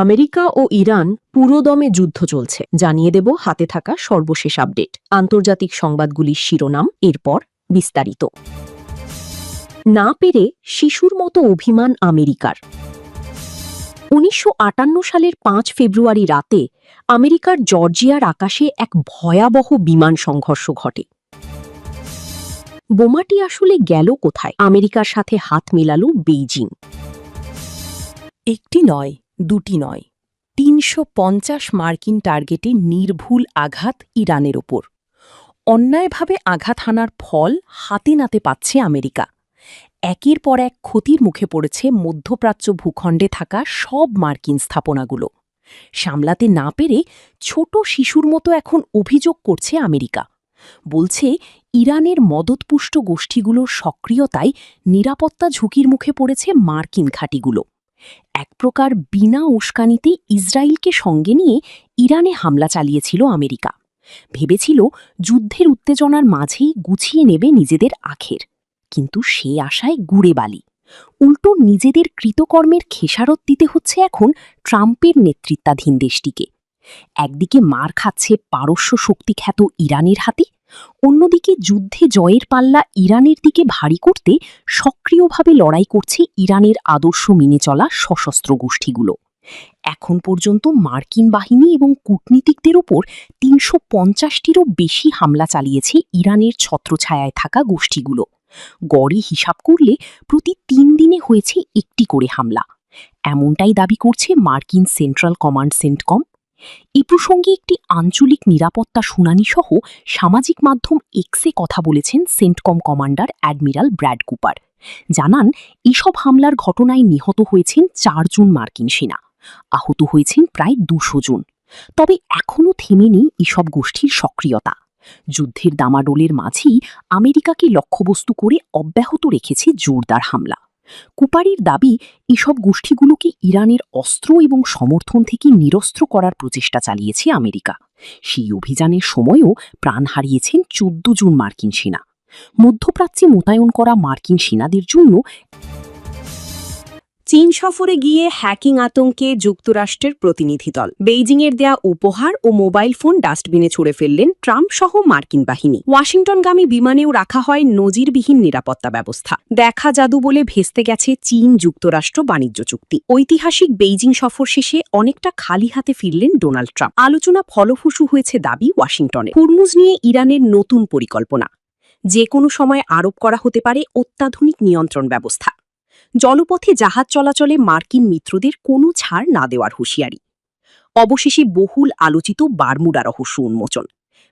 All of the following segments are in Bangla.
আমেরিকা ও ইরান পুরোদমে যুদ্ধ চলছে, জানিয়ে দেব হাতে থাকা সর্বশেষ আপডেট। আন্তর্জাতিক সংবাদগুলির শিরোনাম, এরপর বিস্তারিত। না পেরে শিশুর মতো অভিমান আমেরিকার। ১৯৫৮ সালের ৫ ফেব্রুয়ারি রাতে আমেরিকার জর্জিয়ার আকাশে এক ভয়াবহ বিমান সংঘর্ষ ঘটে। বোমাটি আসলে গেল কোথায়? আমেরিকার সাথে হাত মেলাল বেইজিং। একটি নয়, দুটি নয়, ৩৫০ মার্কিন টার্গেটে নির্ভুল আঘাত ইরানের ওপর। অন্যায়ভাবে আঘাত হানার ফল হাতে নাতে পাচ্ছে আমেরিকা। একের পর এক ক্ষতির মুখে পড়েছে মধ্যপ্রাচ্য ভূখণ্ডে থাকা সব মার্কিন স্থাপনাগুলো। সামলাতে না পেরে ছোট শিশুর মতো এখন অভিযোগ করছে আমেরিকা। বলছে ইরানের মদতপুষ্ট গোষ্ঠীগুলোর সক্রিয়তায় নিরাপত্তা ঝুঁকির মুখে পড়েছে মার্কিন ঘাঁটিগুলো। এক প্রকার বিনা উস্কানিতে ইসরায়েলকে সঙ্গে নিয়ে ইরানে হামলা চালিয়েছিল আমেরিকা। ভেবেছিল যুদ্ধের উত্তেজনার মাঝেই গুছিয়ে নেবে নিজেদের আখের, কিন্তু সে আশায় গুড়ে বালি। উল্টো নিজেদের কৃতকর্মের খেসারত দিতে হচ্ছে এখন ট্রাম্পের নেতৃত্বাধীন দেশটিকে। একদিকে মার খাচ্ছে পারস্য শক্তিখ্যাত ইরানের হাতে, অন্যদিকে যুদ্ধে জয়ের পাল্লা ইরানের দিকে ভারী করতে সক্রিয়ভাবে লড়াই করছে ইরানের আদর্শ মেনে চলা সশস্ত্র গোষ্ঠীগুলো। এখন পর্যন্ত মার্কিন বাহিনী এবং কূটনীতিকদের ওপর ৩৫০টিরও বেশি হামলা চালিয়েছে ইরানের ছত্রছায়ায় থাকা গোষ্ঠীগুলো। গড়ে হিসাব করলে প্রতি ৩ দিনে হয়েছে একটি করে হামলা। এমনটাই দাবি করছে মার্কিন সেন্ট্রাল কমান্ড সেন্টকম। এ প্রসঙ্গে একটি আঞ্চলিক নিরাপত্তা শুনানি সহ সামাজিক মাধ্যম এক্সে কথা বলেছেন CENTCOM commander admiral Brad Cooper. জানান, এসব হামলার ঘটনায় নিহত হয়েছেন ৪ জন মার্কিন সেনা, আহত হয়েছেন প্রায় ২০০ জন। তবে এখনও থেমেনি এসব গোষ্ঠীর সক্রিয়তা। যুদ্ধের দামাডোলের মাঝেই আমেরিকাকে লক্ষ্যবস্তু করে অব্যাহত রেখেছে জোরদার হামলা। কুপারের দাবি, এসব গোষ্ঠীগুলোকে ইরানের অস্ত্র এবং সমর্থন থেকে নিরস্ত্র করার প্রচেষ্টা চালিয়েছে আমেরিকা। সেই অভিযানের সময়ও প্রাণ হারিয়েছেন ১৪ জন মার্কিন সেনা। মধ্যপ্রাচ্যে মোতায়েন করা মার্কিন সেনাদের জন্য চীন সফরে গিয়ে হ্যাকিং আতঙ্কে যুক্তরাষ্ট্রের প্রতিনিধি দল। বেইজিংয়ের দেয়া উপহার ও মোবাইল ফোন ডাস্টবিনে ছুড়ে ফেললেন ট্রাম্প সহ মার্কিন বাহিনী। ওয়াশিংটনগামী বিমানেও রাখা হয় নজিরবিহীন নিরাপত্তা ব্যবস্থা। দেখা জাদু বলে ভেস্তে গেছে চীন যুক্তরাষ্ট্র বাণিজ্য চুক্তি। ঐতিহাসিক বেইজিং সফর শেষে অনেকটা খালি হাতে ফিরলেন ডোনাল্ড ট্রাম্প। আলোচনা ফলপ্রসূ হয়েছে দাবি ওয়াশিংটনে। হুরমুজ নিয়ে ইরানের নতুন পরিকল্পনা। যে কোনো সময় আরোপ করা হতে পারে অত্যাধুনিক নিয়ন্ত্রণ ব্যবস্থা। জলপথে জাহাজ চলাচলে মার্কিন মিত্রদের কোনো ছাড় না দেওয়ার হুঁশিয়ারি। অবশেষে বহুল আলোচিত বারমুডা রহস্য উন্মোচন।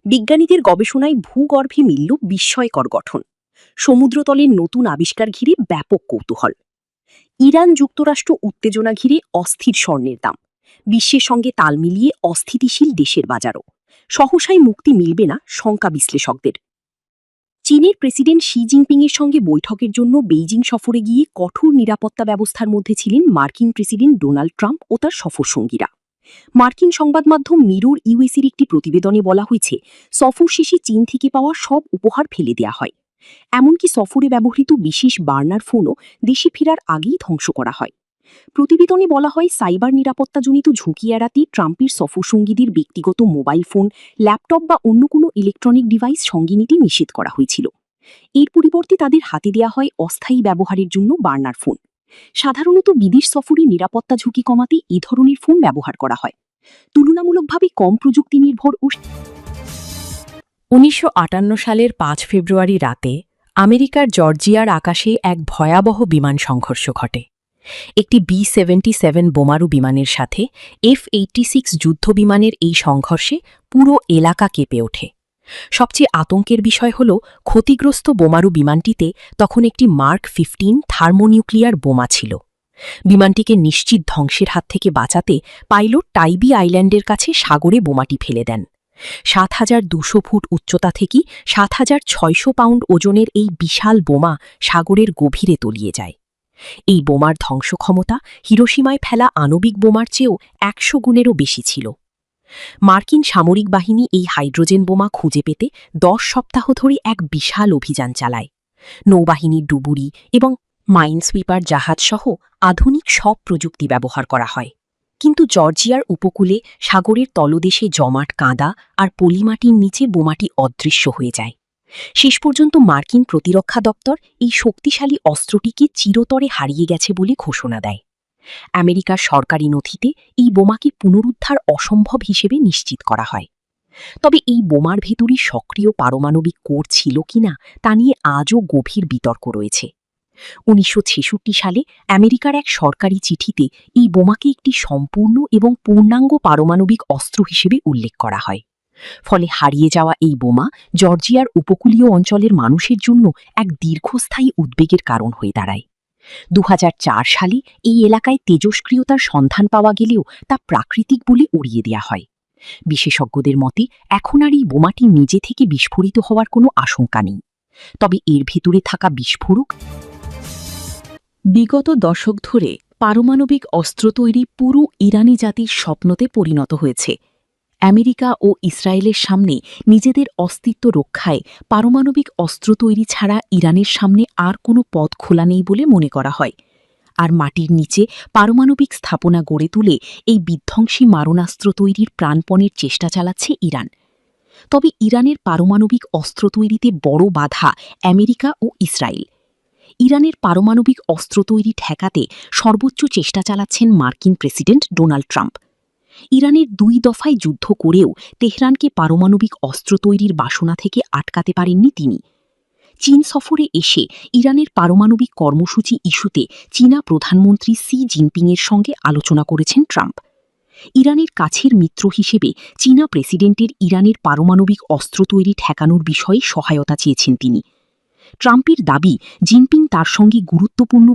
বিজ্ঞানীদের গবেষণায় ভূগর্ভে মিলল বিস্ময়কর গঠন। সমুদ্রতলের নতুন আবিষ্কার ঘিরে ব্যাপক কৌতূহল। ইরান যুক্তরাষ্ট্র উত্তেজনা ঘিরে অস্থির স্বর্ণের দাম। বিশ্বের সঙ্গে তাল মিলিয়ে অস্থিতিশীল দেশের বাজারও। সহসায় মুক্তি মিলবে না শঙ্কা বিশ্লেষকদের। চীনের প্রেসিডেন্ট শি জিনপিংয়ের সঙ্গে বৈঠকের জন্য বেইজিং সফরে গিয়ে কঠোর নিরাপত্তা ব্যবস্থার মধ্যে ছিলেন মার্কিন প্রেসিডেন্ট ডোনাল্ড ট্রাম্প ও তার সফরসঙ্গীরা। মার্কিন সংবাদ মাধ্যম মিরর ইউএসের একটি প্রতিবেদনে বলা হয়েছে, সফর শেষে চীন থেকে পাওয়া সব উপহার ফেলে দেয়া হয়। এমনকি সফরে ব্যবহৃত বিশেষ বার্নার ফোনও দেশে ফেরার আগেই ধ্বংস করা হয়। প্রতিবেদনে বলা হয়, সাইবার নিরাপত্তাজনিত ঝুঁকি এড়াতে ট্রাম্পের সফরসঙ্গীদের ব্যক্তিগত মোবাইল ফোন, ল্যাপটপ বা অন্য কোনো ইলেকট্রনিক ডিভাইস সঙ্গে নিতে নিষেধ করা হয়েছিল। এর পরিবর্তে তাদের হাতে দেয়া হয় অস্থায়ী ব্যবহারের জন্য বার্নার ফোন। সাধারণত বিদেশ সফরে নিরাপত্তা ঝুঁকি কমাতে এ ধরনের ফোন ব্যবহার করা হয়। তুলনামূলকভাবে কম প্রযুক্তি নির্ভর ও ১৯৫৮ সালের ৫ ফেব্রুয়ারি রাতে আমেরিকার জর্জিয়ার আকাশে এক ভয়াবহ বিমান সংঘর্ষ ঘটে। একটি B-77 বোমারু বিমানের সাথে F-86 যুদ্ধবিমানের এই সংঘর্ষে পুরো এলাকা কেঁপে ওঠে। সবচেয়ে আতঙ্কের বিষয় হল, ক্ষতিগ্রস্ত বোমারু বিমানটিতে তখন একটি মার্ক 15 থার্মোনিউক্লিয়ার বোমা ছিল। বিমানটিকে নিশ্চিত ধ্বংসের হাত থেকে বাঁচাতে পাইলট টাইবি আইল্যান্ডের কাছে সাগরে বোমাটি ফেলে দেন। ৭,২০০ ফুট উচ্চতা থেকে ৭,৬০০ পাউন্ড ওজনের এই বিশাল বোমা সাগরের গভীরে তলিয়ে যায়। এই বোমার ধ্বংসক্ষমতা হিরোশিমায় ফেলা আণবিক বোমার চেয়েও ১০০ গুণেরও বেশি ছিল। মার্কিন সামরিক বাহিনী এই হাইড্রোজেন বোমা খুঁজে পেতে ১০ সপ্তাহ ধরে এক বিশাল অভিযান চালায়। নৌবাহিনীর ডুবুরি এবং মাইনসুইপার জাহাজসহ আধুনিক সব প্রযুক্তি ব্যবহার করা হয়। কিন্তু জর্জিয়ার উপকূলে সাগরের তলদেশে জমাট কাঁদা আর পলিমাটির নিচে বোমাটি অদৃশ্য হয়ে যায়। শেষ পর্যন্ত মার্কিন প্রতিরক্ষা দপ্তর এই শক্তিশালী অস্ত্রটিকে চিরতরে হারিয়ে গেছে বলে ঘোষণা দেয়। আমেরিকার সরকারি নথিতে এই বোমাকে পুনরুদ্ধার অসম্ভব হিসেবে নিশ্চিত করা হয়। তবে এই বোমার ভেতরই সক্রিয় পারমাণবিক কোর ছিল কিনা তা নিয়ে আজও গভীর বিতর্ক রয়েছে। ১৯৬৬ সালে আমেরিকার এক সরকারি চিঠিতে এই বোমাকে একটি সম্পূর্ণ এবং পূর্ণাঙ্গ পারমাণবিক অস্ত্র হিসেবে উল্লেখ করা হয়। ফলে হারিয়ে যাওয়া এই বোমা জর্জিয়ার উপকূলীয় অঞ্চলের মানুষের জন্য এক দীর্ঘস্থায়ী উদ্বেগের কারণ হয়ে দাঁড়ায়। ২০০৪ সালে এই এলাকায় তেজস্ক্রিয়তার সন্ধান পাওয়া গেলেও তা প্রাকৃতিক বলে উড়িয়ে দেওয়া হয়। বিশেষজ্ঞদের মতে এখন আর এই বোমাটি নিজে থেকে বিস্ফোরিত হওয়ার কোনো আশঙ্কা নেই। তবে এর ভেতরে থাকা বিস্ফোরক বিগত দশক ধরে পারমাণবিক অস্ত্র তৈরি পুরো ইরানি জাতির স্বপ্নতে পরিণত হয়েছে। আমেরিকা ও ইসরায়েলের সামনে নিজেদের অস্তিত্ব রক্ষায় পারমাণবিক অস্ত্র তৈরি ছাড়া ইরানের সামনে আর কোনো পথ খোলা নেই বলে মনে করা হয়। আর মাটির নিচে পারমাণবিক স্থাপনা গড়ে তুলে এই বিধ্বংসী মারণাস্ত্র তৈরির প্রাণপণের চেষ্টা চালাচ্ছে ইরান। তবে ইরানের পারমাণবিক অস্ত্র তৈরিতে বড় বাধা আমেরিকা ও ইসরায়েল। ইরানের পারমাণবিক অস্ত্র তৈরি ঠেকাতে সর্বোচ্চ চেষ্টা চালাচ্ছেন মার্কিন প্রেসিডেন্ট ডোনাল্ড ট্রাম্প। ইরানের ২ দফায় যুদ্ধ করেও তেহরানকে পারমাণবিক অস্ত্র তৈরির বাসনা থেকে আটকাতে পারেননি তিনি। চীন সফরে এসে ইরানের পারমাণবিক কর্মসূচি ইস্যুতে চীনা প্রধানমন্ত্রী শি জিনপিংয়ের সঙ্গে আলোচনা করেছেন ট্রাম্প। ইরানের কাছের মিত্র হিসেবে চীনা প্রেসিডেন্টের ইরানের পারমাণবিক অস্ত্র তৈরি ঠেকানোর বিষয়ে সহায়তা চেয়েছেন তিনি। ট্রাম্পের দাবি জিনপিং তার সঙ্গে গুরুত্বপূর্ণ